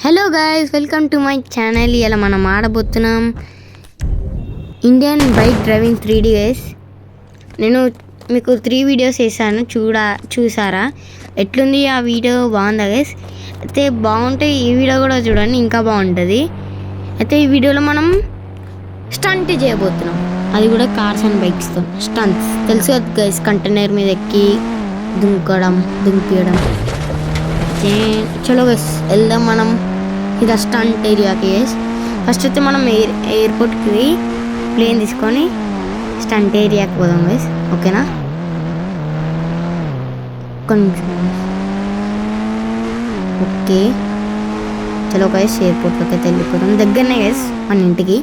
Hello guys, welcome to my channel. ఇలా మనం ఆడబోతున్నాం Indian bike driving 3D guys. నేను మీకు 3 వీడియోస్ వేసాను, చూసారా? ఎట్లుంది ఆ వీడియో? బాగుందా గైస్? అయితే బాగుంటే ఈ వీడియో కూడా చూడండి, ఇంకా బాగుంటుంది. అయితే ఈ వీడియోలో మనం స్టంట్ చేయబోతున్నాం, అది కూడా కార్స్ అండ్ బైక్స్తో స్టంట్స్. తెలుసు కదా గైస్, కంటైనర్ మీద ఎక్కి దుంపియడం. చలో గైస్ వెళ్దాం మనం ఇది స్టంట్ ఏరియాకి. ఫస్ట్ అయితే మనం ఎయిర్పోర్ట్కి పోయి ప్లేన్ తీసుకొని స్టంట్ ఏరియాకి పోదాం గైస్, ఓకేనా? కొంచెం ఓకే, చలో గైస్ ఎయిర్పోర్ట్లోకి అయితే వెళ్ళిపోదాం. దగ్గరనే గైస్ మన ఇంటికి.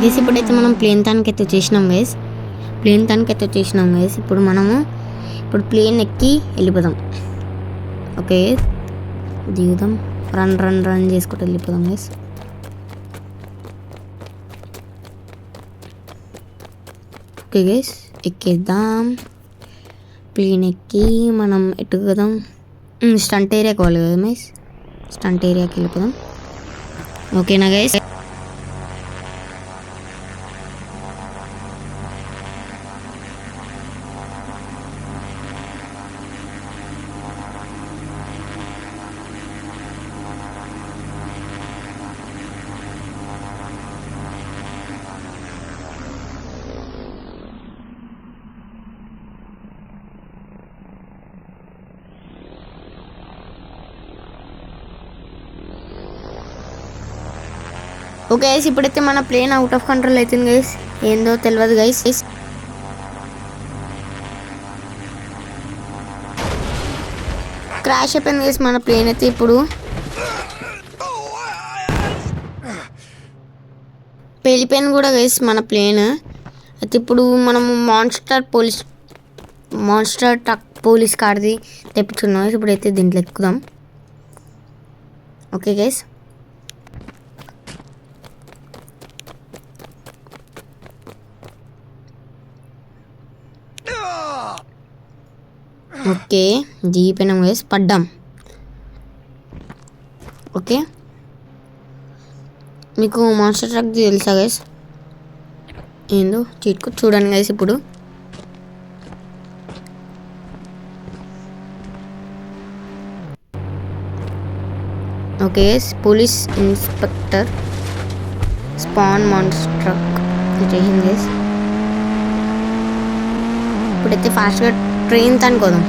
గైస్ ఇప్పుడైతే మనం ప్లేన్ తానికైతే వచ్చేసినాం గైస్. ఇప్పుడు ప్లేన్ ఎక్కి వెళ్ళిపోదాం. ఓకే, దిగుదాం. రన్ చేసుకుంటూ వెళ్ళిపోదాం గైస్. ఓకే గైస్, ఎక్కేద్దాం. ప్లేన్ ఎక్కి మనం ఎట్టుకుదాం. స్టంట్ ఏరియాకి పోవాలి కదా గైస్, స్టంట్ ఏరియాకి వెళ్ళిపోదాం. ఓకేనా గైస్? ఓకే గైస్, ఇప్పుడైతే మన ప్లేన్ అవుట్ ఆఫ్ కంట్రోల్ అవుతుంది గైస్. ఏందో తెలియదు గైస్. క్రాష్ అయిపోయింది గైస్ మన ప్లేన్ అయితే. ఇప్పుడు వెళ్ళిపోయింది కూడా గైస్ మన ప్లేన్ అయితే. ఇప్పుడు మనము మాన్స్టర్ ట్రక్ పోలీస్ కార్ది తెప్పించుకున్నాం. ఇప్పుడైతే దీంట్లో ఎక్కుదాం. ఓకే గైస్, ఓకే దిగిపోయినాం గైస్, పడ్డాం. ఓకే, మీకు మాన్స్టర్ ట్రక్ తెలుసా గైస్? ఏందో చీట్కు చూడండి గైస్. ఇప్పుడు okay, police inspector span monster truck చేసింది గైస్. ఇప్పుడైతే ఫాస్ట్గా ట్రైన్ తనుకోదాం.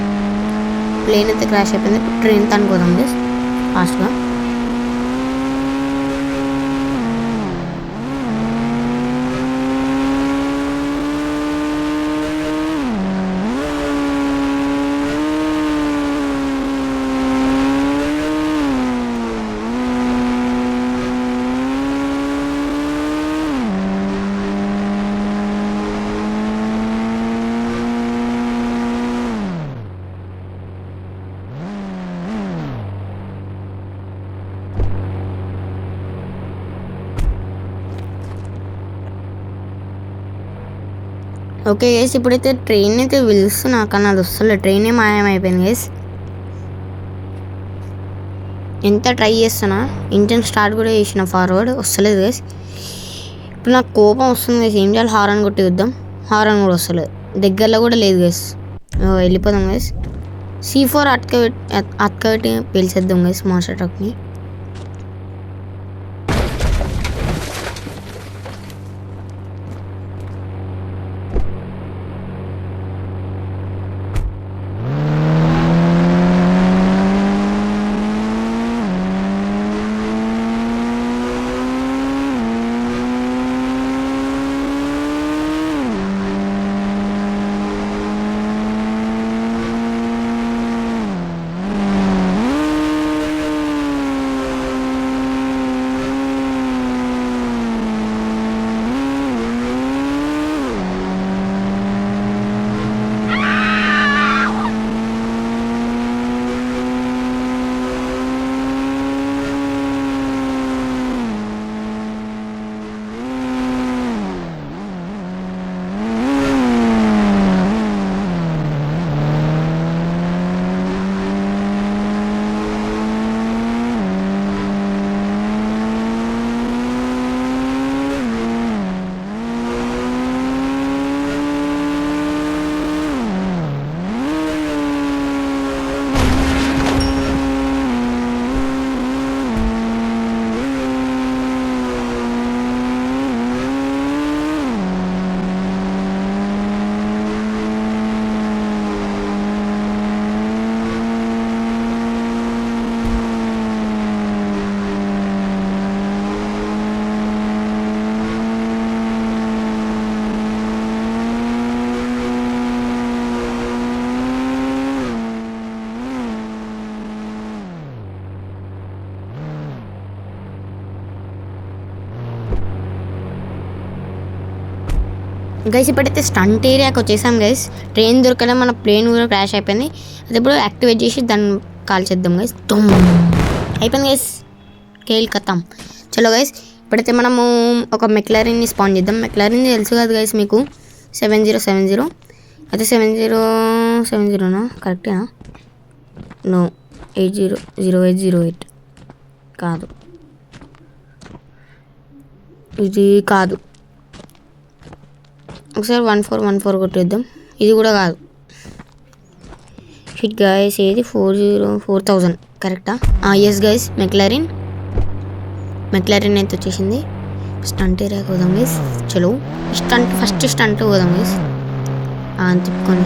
ప్లేన్ అయితే క్రాష్ అయిపోయింది, ట్రైన్ తనుకోదాం గైస్ ఫాస్ట్గా. ఓకే గైస్, ఇప్పుడైతే ట్రైన్ అయితే పిలుస్తున్నా, కానీ అది వస్తలేదు. ట్రైనే మాయమైపోయింది గైస్. ఎంత ట్రై చేస్తున్నా, ఇంజిన్ స్టార్ట్ కూడా చేసిన, ఫార్వర్డ్ వస్తలేదు గైస్. ఇప్పుడు నాకు కోపం వస్తుంది గైస్. ఏం చేయాలి? హారన్ కొట్టి చూద్దాం. హారన్ కూడా వస్తలేదు, దగ్గరలో కూడా లేదు గైస్. వెళ్ళిపోదాం గైస్. C4 అతకబెట్టి పేల్చేద్దాం గైస్ మాన్స్టర్ ట్రక్ని. గైస్ ఇప్పుడైతే స్టంట్ ఏరియాకి వచ్చేసాం గైస్. ట్రైన్ దొరకడం మన ప్లేన్ కూడా క్రాష్ అయిపోయింది. అది ఇప్పుడు యాక్టివేట్ చేసి దాన్ని కాల్ చేద్దాం గైస్. అయిపోయింది గైస్, కేల్ కథం. చలో గైస్, ఇప్పుడైతే మనము ఒక మెక్లారిన్ని స్పాన్ చేద్దాం. మెక్లారిన్ తెలుసు కదా గైస్ మీకు, 7070 అయితే 7070నా కరెక్టేనా? నో, 800808 కాదు, ఇది కాదు. ఒకసారి 1414 కొట్టేద్దాం, ఇది కూడా కాదు. షిట్ గైస్, ఏది 4000 కరెక్టా? ఎస్ గైస్, మెక్లారిన్ అయితే వచ్చేసింది. స్టంట్ ఏరియాకి పోదాం గైస్. చలో ఫస్ట్ స్టంట్ పోదాం గైస్. తిప్పుకొని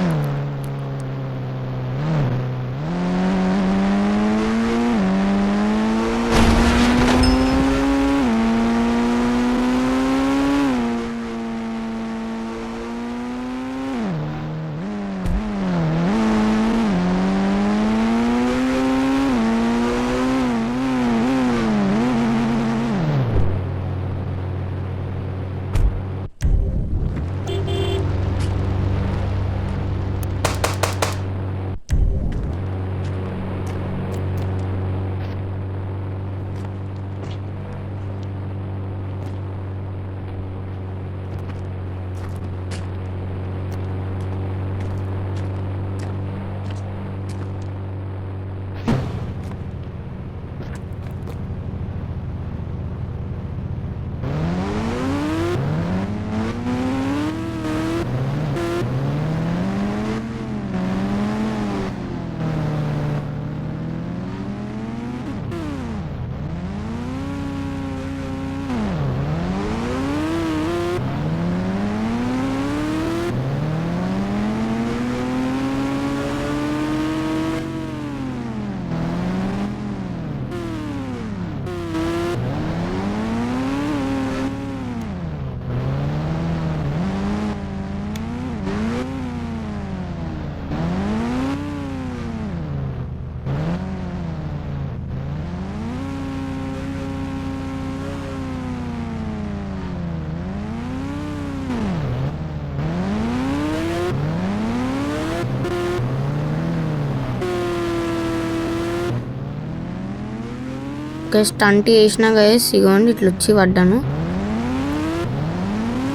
స్టంట్ చేసినా గైస్, ఇగోండి ఇట్లా వచ్చి పడ్డాను.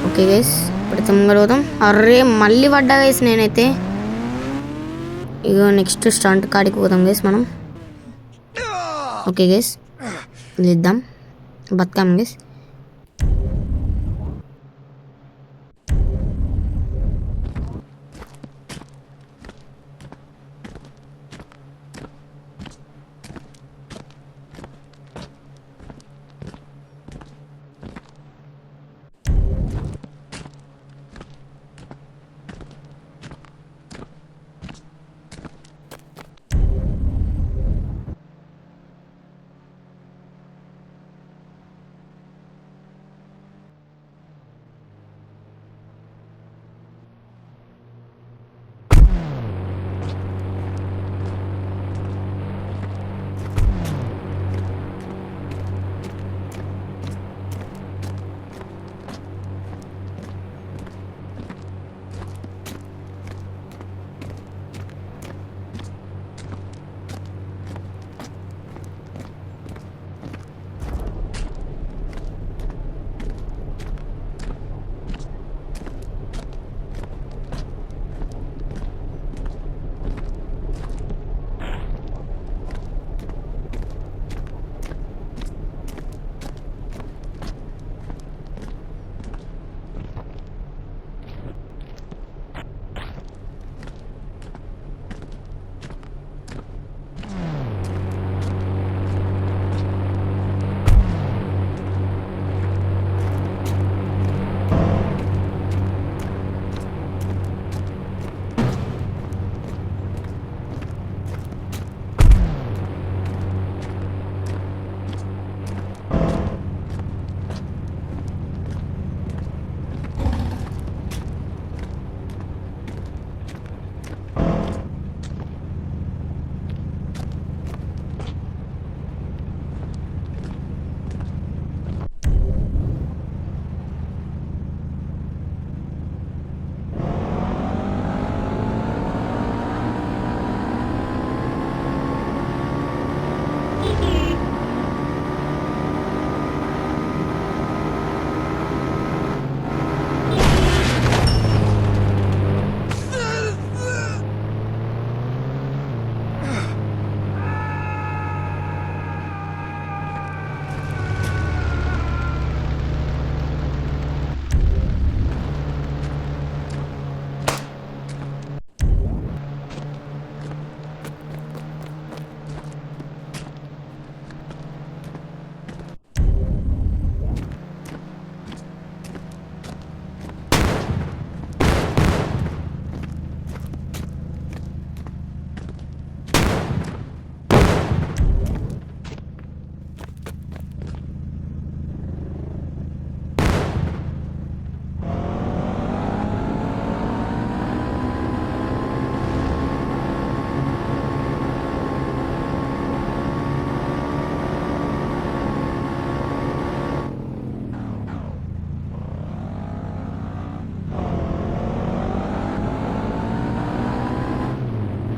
ఓకే గైస్, ఇప్పుడు తొందర పోదాం. అర్రే మళ్ళీ పడ్డా గైస్ నేనైతే. ఇగో నెక్స్ట్ స్టంట్ కాడికి పోదాం గైస్ మనం. ఓకే గైస్, ఇద్దాం, బతుకాం గైస్.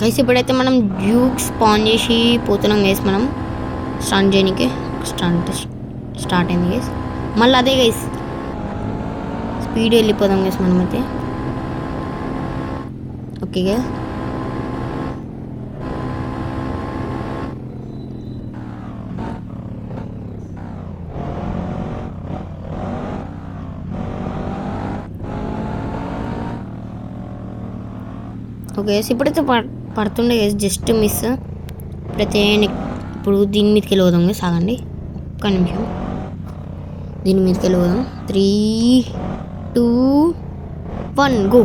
గైస్ ఇప్పుడైతే మనం డ్యూక్ స్పాన్ చేసి పోతున్నాం గైస్. మనం స్టార్ట్ చేయడానికి స్టార్ట్ అయింది గైస్. మళ్ళీ అదే గైస్ స్పీడ్ వెళ్ళిపోదాం గైస్ మనమైతే. ఓకే గైస్ ఓకే ఇప్పుడైతే పడుతుండే గైస్ జస్ట్ మిస్. ఇప్పుడైతే ఇప్పుడు దీని మీదకి వెళ్ళిపోదాం గైస్. ఆగండి ఒక్క నిమిషం. దీని మీదకి వెళ్ళిపోదాం. 3, 2, 1 గో.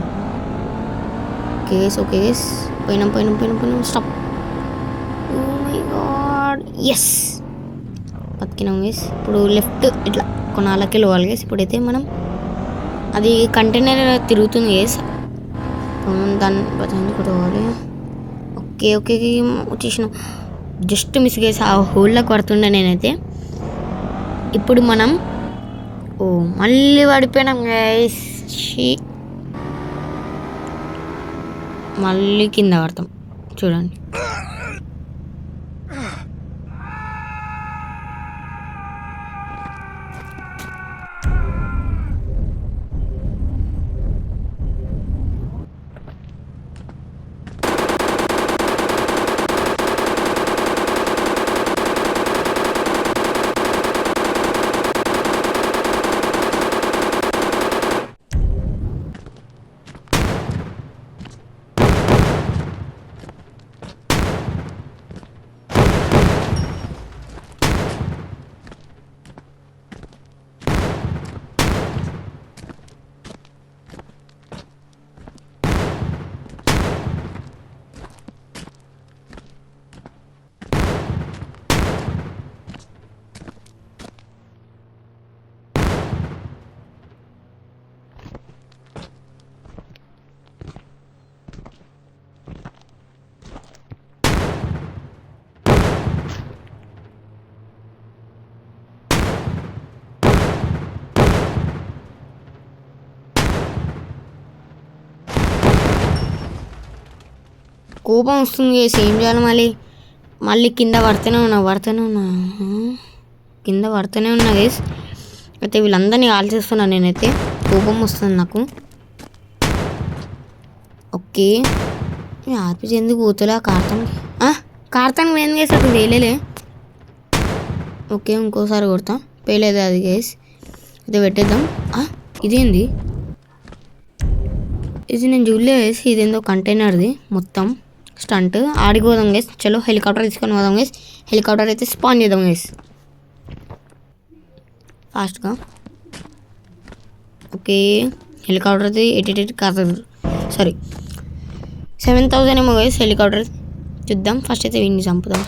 ఓకే గైస్ పోయినాం. Stop. Oh my god yes బతికినాం గైస్. ఇప్పుడు లెఫ్ట్ ఇట్లా కొనాలకి వెళ్ళాలి గైస్. ఇప్పుడైతే మనం అది కంటైనర్ తిరుగుతుంది గైస్. దాన్ని బతికి కొట్టుకోవాలి. ఓకే వచ్చేసినాం. Just miss guys. ఆ హోల్లోకి పడుతుండే నేనైతే. ఇప్పుడు మనం మళ్ళీ పడిపోయినాం గైస్. మళ్ళీ కింద పడతాం చూడండి. కోపం వస్తుంది గైస్. ఏం చేయాలి మళ్ళీ కింద పడుతూనే ఉన్నా గైస్. అయితే వీళ్ళందరినీ కాల్చేస్తున్నాను నేనైతే. కోపం వస్తుంది నాకు. ఓకే ఆర్పిజి ఎందుకు పోతులే కార్తానికి వేయం గైస్. అక్కడ వేయలే. ఓకే ఇంకోసారి కొడతా. పేలేదు అది గైస్. అయితే పెట్టేద్దాం. ఇదేంది ఇది నేను చూడలే గైస్. ఇదేందో కంటైనర్ది మొత్తం స్టంట్. ఆడిపోదాం గైస్. చలో హెలికాప్టర్ తీసుకొని పోదాం గైస్. హెలికాప్టర్ అయితే స్పాన్ చేద్దాం గైస్ ఫాస్ట్గా. ఓకే హెలికాప్టర్ అయితే 88 కాదు సారీ 7000 ఏమో గైస్ హెలికాప్టర్. చూద్దాం ఫస్ట్ అయితే వీడిని చంపుదాం.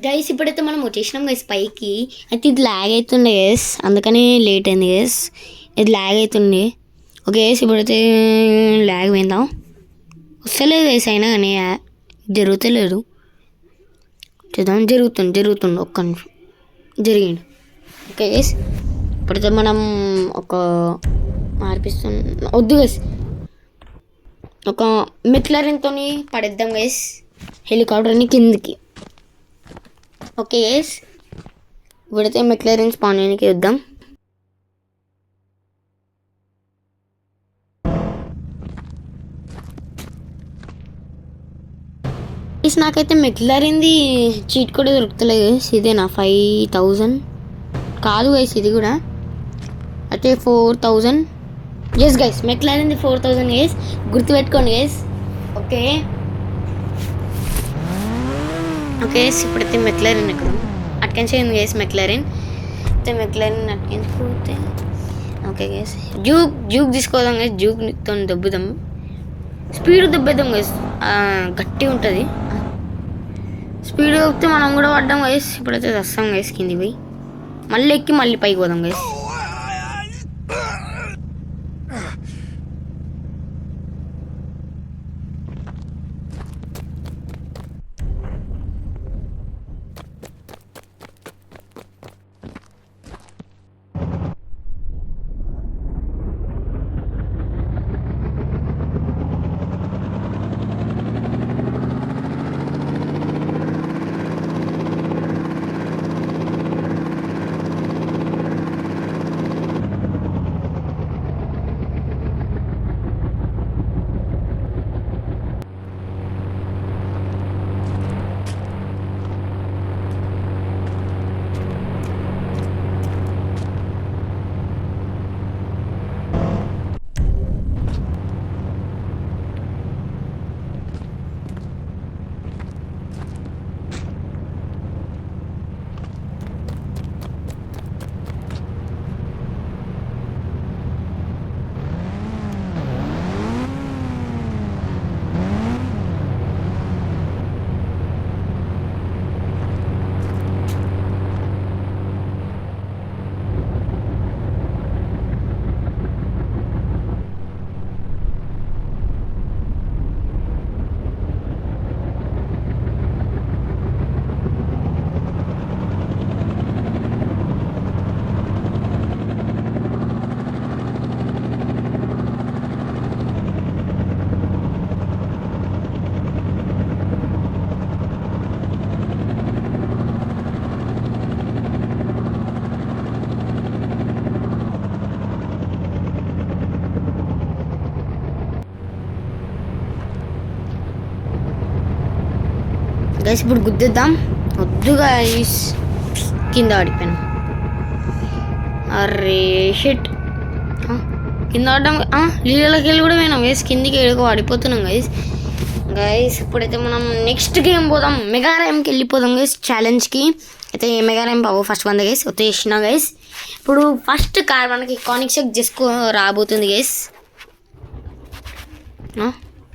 గైస్ ఇప్పుడైతే మనం వచ్చేసినాం గైస్ పైకి. అయితే ఇది ల్యాగ్ అవుతుండే గైస్, అందుకని లేట్ అయింది గైస్. ఇది ల్యాగ్ అవుతుండే. ఓకే గైస్ ఇప్పుడైతే ల్యాగ్ పోయిందాం. వస్తలేదు గైస్, అయినా కానీ జరుగుతలేదు. చూద్దాం. జరుగుతుంది ఒక్క నిమిషం. జరిగింది. ఓకే గైస్ ఇప్పుడైతే మనం ఒక వద్దు గైస్, ఒక మెక్లరెన్తో పడేద్దాం గైస్ హెలికాప్టర్ని కిందికి. ఓకే గైస్ ఇప్పుడైతే మెక్లరెన్ స్పాన్ చేయడానికి వద్దాం. నాకైతే మెక్లరెన్ది చీట్ కూడా దొరుకుతలేదు గైస్. ఇదేనా 5000 కాదు గైస్, ఇది కూడా అయితే 4000. ఎస్ గైస్ మెక్లరెన్ది 4000 గైస్, గుర్తుపెట్టుకోండి గైస్. ఓకే ఓకే ఇప్పుడైతే మెక్లరెన్ ఎక్కడ అట్కించేయండి గైస్. మెక్లరెన్ అయితే మెక్లరెన్ అట్కించుకుంటే ఓకే గైస్ జూక్ తీసుకోదాం గైస్. జూక్తో దెబ్బదాం, స్పీడ్ దెబ్బేద్దాం గైస్. గట్టిగా ఉంటుంది. స్పీడ్ దొబ్బితే మనం కూడా పడ్డాం గైస్. ఇప్పుడైతే వస్తాం గైస్ కింది పోయి, మళ్ళీ ఎక్కి మళ్ళీ పైకి పోదాం గైస్. గైస్ ఇప్పుడు గుద్దేద్దాం. వద్దు గైస్, కింద పడిపోయాను. అరే షిట్, కింద పడ్డాం. నీళ్ళకి వెళ్ళి కూడా పోయినాం గైస్, కిందికి ఎడుకో పడిపోతున్నాం గైస్. ఇప్పుడైతే మనం నెక్స్ట్ గేమ్ పోదాం, మెగా ర్యాంప్కి వెళ్ళిపోదాం గైస్ ఛాలెంజ్కి. అయితే మెగా ర్యాంప్ ఫస్ట్ వంద గైస్ వచ్చేసిన గైస్. ఇప్పుడు ఫస్ట్ కార్ మనకి కానిక్ చెక్ చేసుకో రాబోతుంది గైస్.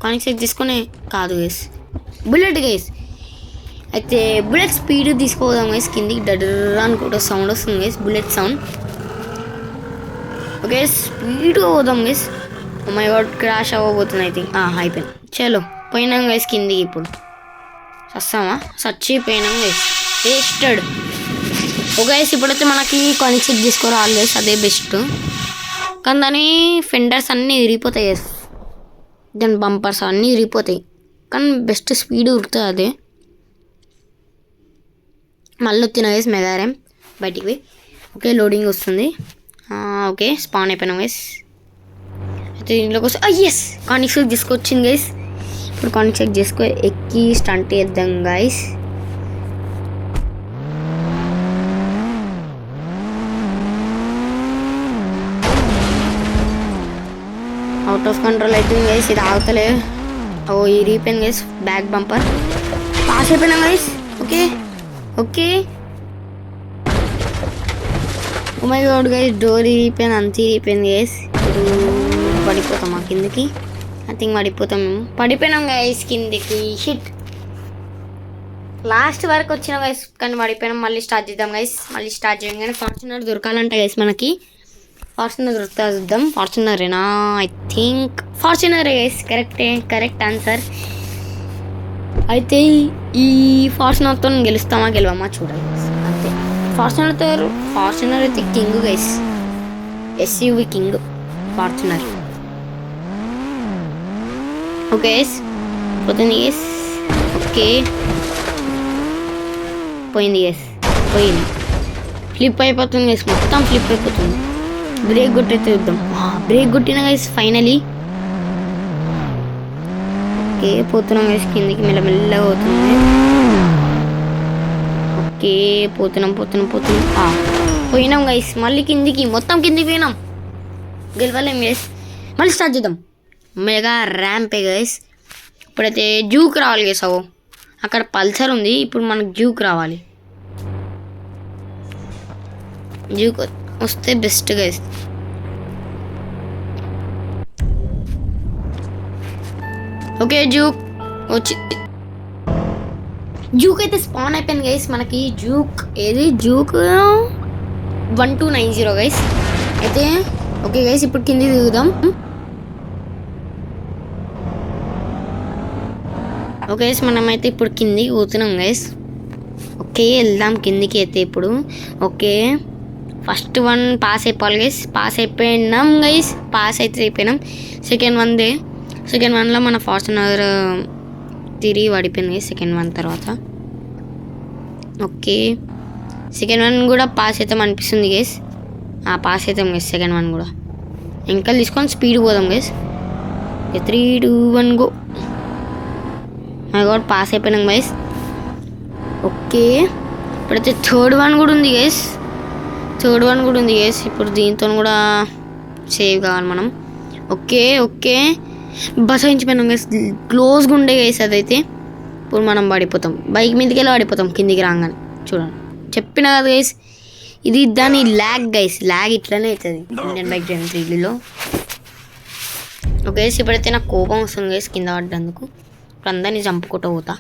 కానిక్ చెక్ చేసుకునే కాదు గైస్, బుల్లెట్ గైస్. అయితే బుల్లెట్ స్పీడ్ తీసుకోదాం గైస్, కిందికి డర్ర అనుకుంటా సౌండ్ వస్తుంది గైస్, బుల్లెట్ సౌండ్. ఓకే స్పీడ్గా పోదాం గైస్. మై గాడ్ క్రాష్ అవ్వబోతుంది. ఐ థింక్ అయిపోయింది. చలో పోయినాం గైస్ కిందికి. ఇప్పుడు వస్తామా, చచ్చిపోయినాం గైస్, వేస్టెడ్. ఓకే గైస్ ఇప్పుడైతే మనకి కానిక్ చెక్ తీసుకురావాలి గైస్, అదే బెస్ట్. కానీ దాని ఫెండర్స్ అన్నీ విరిగిపోతాయి గైస్, దాని బంపర్స్ అన్నీ విరిగిపోతాయి. కానీ బెస్ట్ స్పీడ్ ఉరుకుతుంది అదే. మళ్ళీ వచ్చిన గైస్ మెగా ర్యాంప్ బయటికి పోయి. ఓకే లోడింగ్ వస్తుంది. ఓకే స్పాన్ అయిపోయినాం గైస్. అయితే దీంట్లోకి వస్తే ఎస్ కానిక్ చెక్ తీసుకొచ్చింది గైస్. ఇప్పుడు కానిక్ చెక్ చేసుకో ఎక్కి స్టంట్ చేద్దాం గైస్. అవుట్ ఆఫ్ కంట్రోల్ అవుతుంది గైస్, ఇది ఆగుతలే. ఇరిగిపోయింది గైస్ బ్యాక్ బంపర్, పాస్ అయిపోయినాం guys. Okay okay oh my god guys, door ఇరిగిపోయింది, అంత ఇరిగిపోయింది గైస్. పడిపోతాం కిందికి, ఐ థింక్ పడిపోతాం మేము. పడిపోయినాం గైస్ కిందికి. షిట్ లాస్ట్ వరకు వచ్చిన గైస్, కానీ పడిపోయినాం. మళ్ళీ స్టార్ట్ చేద్దాం గైస్. మళ్ళీ స్టార్ట్ చేయం కానీ ఫార్చునర్ దొరకాలంట గైస్ మనకి. ఫార్చునర్ దొరుకుతా చూద్దాం. ఫార్చునరేనా? ఐ థింక్ ఫార్చునరే గైస్. Correct answer. అయితే ఈ ఫార్చునర్తో గెలుస్తామా గెలవమా చూడాలి అంతే. ఫార్చునర్ అయితే king guys. SUV king Fortuner. Okay guys, పోతుంది గైస్. ఓకే, పోయింది గైస్, పోయింది. ఫ్లిప్ అయిపోతుంది గైస్, మొత్తం ఫ్లిప్ అయిపోతుంది. బ్రేక్ కొట్టయితే చూద్దాం. బ్రేక్ కొట్టిన గైస్ ఫైనలీ. ఓకే, పోతున్నాం గైస్ కిందికి, మెల్లమెల్లగా పోతున్నాం. ఓకే, పోతున్నాం. పోయినాం గైస్, మళ్ళీ కిందికి, మొత్తం కిందికి పోయినాం. గెలవలేం గైస్. మళ్ళీ స్టార్ట్ చేద్దాం. మెగా ర్యాంపే గైస్. ఇప్పుడైతే జూక్ రావాలి గైస్. అక్కడ పల్సర్ ఉంది, ఇప్పుడు మనకు జూక్ రావాలి. జూక్ వస్తే బెస్ట్ గైస్. ఓకే, జూక్ అయితే స్పాన్ అయిపోయింది గైస్ మనకి. Juke 1290 guys. అయితే ఓకే గైస్, ఇప్పుడు కింది దిగుదాం. ఓకే గైస్, మనమైతే ఇప్పుడు కిందికి పోతున్నాం గైస్. ఓకే, వెళ్దాం కిందికి అయితే ఇప్పుడు. ఓకే, ఫస్ట్ వన్ పాస్ అయిపోవాలి గైస్. పాస్ అయిపోయినాం గైస్. అయిపోయినాం. సెకండ్ వన్లో మన ఫార్చునర్ తిరిగి పడిపోయింది గైస్ సెకండ్ వన్ తర్వాత. ఓకే, సెకండ్ వన్ కూడా పాస్ అవుతాం అనిపిస్తుంది గైస్. పాస్ అవుతాం గైస్ సెకండ్ వన్ కూడా. ఇంకా తీసుకొని స్పీడ్ పోదాం guys. 3, 2, 1 go. My god, pass అయిపోయినాం గైస్. ఓకే, ఇప్పుడైతే థర్డ్ వన్ కూడా ఉంది గైస్. ఇప్పుడు దీంతో కూడా సేవ్ కావాలి మనం. ఓకే, బసాయించిపోయినాం గైస్. క్లోజ్గా ఉండే గైస్ అదైతే. ఇప్పుడు మనం పడిపోతాం, బైక్ మీదకి వెళ్ళి పడిపోతాం కిందికి రాగానే. చూడండి, చెప్పిన కదా గైస్, ఇది దాని ల్యాగ్ గైస్. ల్యాగ్ ఇట్లనే అవుతుంది ఇండియన్ బైక్ డ్రైవింగ్ 3Dలో. ఓకే, ఇప్పుడైతే నాకు కోపం వస్తుంది గైస్ కింద పడ్డందుకు. ఇప్పుడు అందరినీ చంపుకుంటూ పోతా.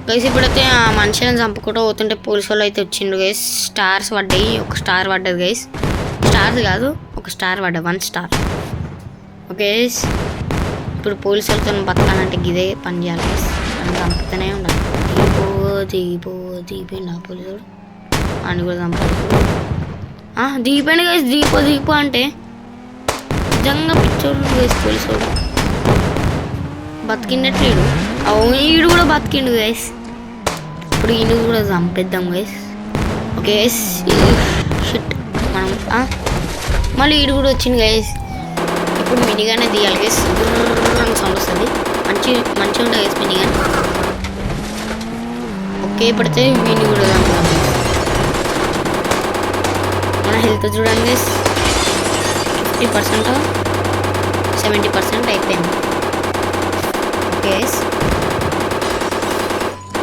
గైస్ ఇప్పుడైతే ఆ మనుషులను చంపుకుంటూ పోతుంటే పోలీసు వాళ్ళు అయితే వచ్చిండ్రు గైస్. స్టార్స్ పడ్డాయి, ఒక స్టార్ పడ్డది గైస్. స్టార్స్ కాదు, ఒక స్టార్ పడ్డా, 1 స్టార్. ఓకే, ఇప్పుడు పోలీసు వాళ్ళతో బతకాలంటే గిదే పని చేయాలి గైస్. మనం చంపుతూనే ఉండాలి. దిగిపోయింది ఆ పోలీసు వాడు. అని కూడా చంపాలి. దిగిపోయింది గైస్. దిగిపో అంటే నిజంగా పిచ్చోడు గైస్ పోలీసు వాడు. బతికినట్లేడు. అవును ఈడు కూడా బతికిండు గైస్. ఇప్పుడు ఈయన కూడా చంపేద్దాం గైస్. ఓకే గైస్ షిట్ మనం మళ్ళీ ఈడు కూడా వచ్చింది గైస్. ఇప్పుడు మినిగానే తీయాలి గైస్. సౌండ్ వస్తుంది. మంచిగా ఉంటుంది గైస్ మినిగాన్. ఓకే పడితే వీడిని కూడా చంపుదాం. మన హెల్త్ చూడండి గైస్. 50% 70% అయిపోయింది. ఓకే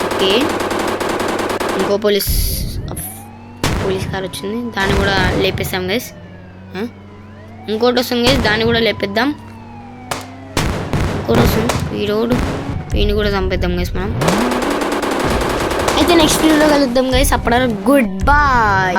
ఓకే ఇంకో పోలీస్ కార్ వచ్చింది. దాన్ని కూడా లేపేస్తాం గైస్. ఇంకోటి వస్తుంది గైస్. దాన్ని కూడా లేపేద్దాం. ఇంకోటి వస్తుంది. వీడిని కూడా చంపేద్దాం గైస్ మనం. అయితే నెక్స్ట్ వీడియోలో కలుద్దాం గైస్. అప్పటి వరకు గుడ్ బాయ్.